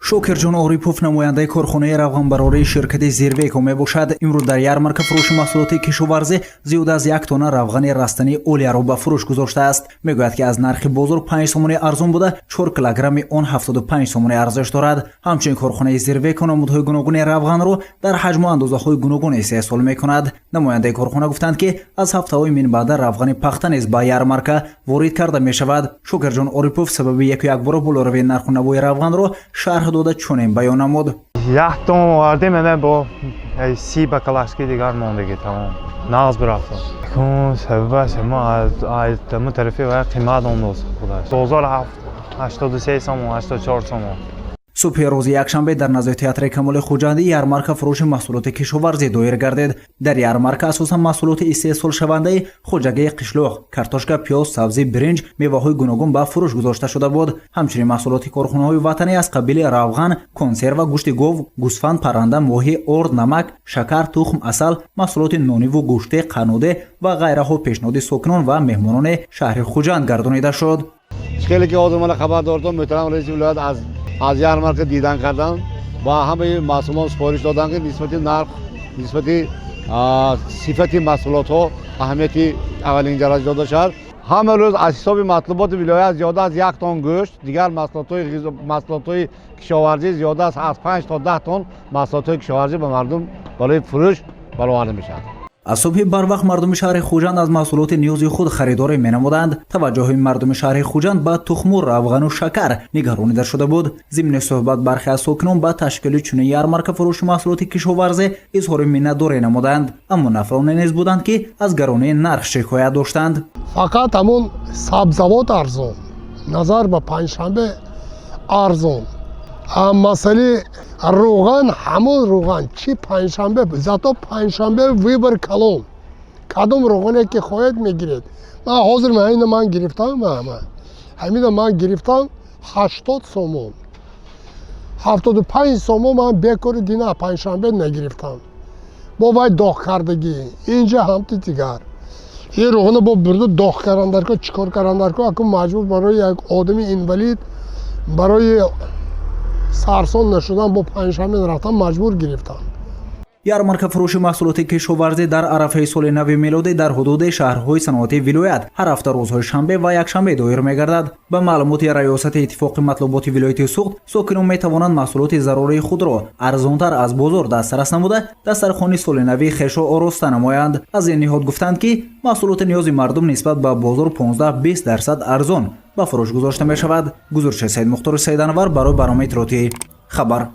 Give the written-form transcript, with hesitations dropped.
Шокирҷон Орипов намояндаи корхонаи равғанбарории ширкати Зирвеко мебошад. Имрӯз дар ярмарка фурӯши маҳсулоти кишоварзӣ зиёда аз 1 тонна равғани растании олияро ба фурӯш гузоштааст. Мегӯяд ки аз нархи бозор 5 сомонӣ арзон буда 4 килограмми он 75 сомонӣ арзиш дорад. Ҳамчунин корхонаи Зирвеко намудҳои гуногуни равғанро дар ҳаҷму андозаҳои гуногун истеҳсол мекунад. Намояндаи корхона гуфтанд ки аз ҳафтаҳои минбаъда равғани пахта низ ба ярмарка ворид карда мешавад. Шокирҷон Орипов сабаби якбора болоравии нарху навои равғанро шарҳ дода чунин баён намуд. 1 тонн вардем мене бо 30 бакалашки дигар мондагӣ тамом нағз бирафтам. Кун сабабаш ма аз таму тарафи ва қимат ондоз худаш. Бозор 83 сомон 84 сомон. Субҳи рӯзи якшанбе дар назди театри Камоли Хуҷандӣ ярмарка фурӯши маҳсулоти кишоварзӣ доир гардид. Дар ярмарка асосан маҳсулоти истеҳсолшавандаи хуҷагии қишлоқ, картошка, пиёз, сабзӣ, биринҷ, меваҳои гуногун ба фурӯш гузошта шуда буд. Ҳамчунин маҳсулоти корхонаҳои ватанӣ аз қабили равған, консерва, гӯшти гов, гӯсфанд, парранда, моҳӣ, орд, намак, шакар, тухм, асал, маҳсулоти нониву гӯшти, қаннӯде ва ғайраҳо пешниҳоди сокинон ва меҳмонони шаҳри Хуҷанд гардонида шуд. خیلی که آدم من خبر دارم محترم رئیس ولایت از یارمارک دیدن کردن و همه محصولات سفارش دادن که نسبت نرخ نسبت صفت محصولات ها اهمیتی اولین درجه داده شد. همه روز از حساب مطلوبات ولایت زیاده از 1 تن گوشت، دیگر محصولات های کشاورزی زیاده از 5 تا 10 تن محصولات کشاورزی به مردم برای فروش برآورده میشد. аз субҳи барвақт мардуми шаҳри Хуҷанд аз маҳсулоти ниёзи худ харидорӣ менамуданд. Таваҷҷӯҳи мардуми шаҳри Хуҷанд ба тухму, равғану шакар нигаронида шуда буд. зимни суҳбат бархе аз сокинон ба ташкили чунин ярмарка фурӯши маҳсулоти кишоварзӣ изҳори миннатдорӣ намуданд. Аммо нафароне низ буданд ки аз гаронии нарх шикоят доштанд. Фақат ҳамон сабзавот арзон, назар ба панҷшанбе арзон. Масъалаи روغن همون روغن چی پنجشنبه زاتو پنجشنبه ویبر کلون کدوم روغنی که خواهد میگیرید من حاضر من گرفتم همین من گرفتم 80 سومون 75 سومون من بکوری دینا پنجشنبه نگرفتم با وای داغ کردگی اینجا هم دیگر این روغن با برده داغ کردن که چیکار کردن که اگه مجبور برای یک آدمی اینوالید برای سرسان نشدن با پنجشنبه رفتن مجبور گرفتن. ярмарка фурӯши маҳсулоти кишоварзӣ дар арафаи соли нави милодӣ дар ҳудуди шаҳрҳои саноатии вилоят ҳар ҳафта рӯзҳои шанбе ва якшанбе доир мегардад. Ба маълумоти раёсати иттифоқи матлуботи вилояти суғд сокинон метавонанд маҳсулоти зарурии худро арзонтар аз бозор дастрас намуда дастархони соли навии хешро ороста намоянд. Аз ин ниҳод гуфтанд ки маҳсулоти ниёзи мардум нисбат ба бозор 15-20% арзон ба фурӯш гузошта мешавад. Гузорчи Саид Мухтори Саиданвар барои барномаи иттилоотӣ хабар.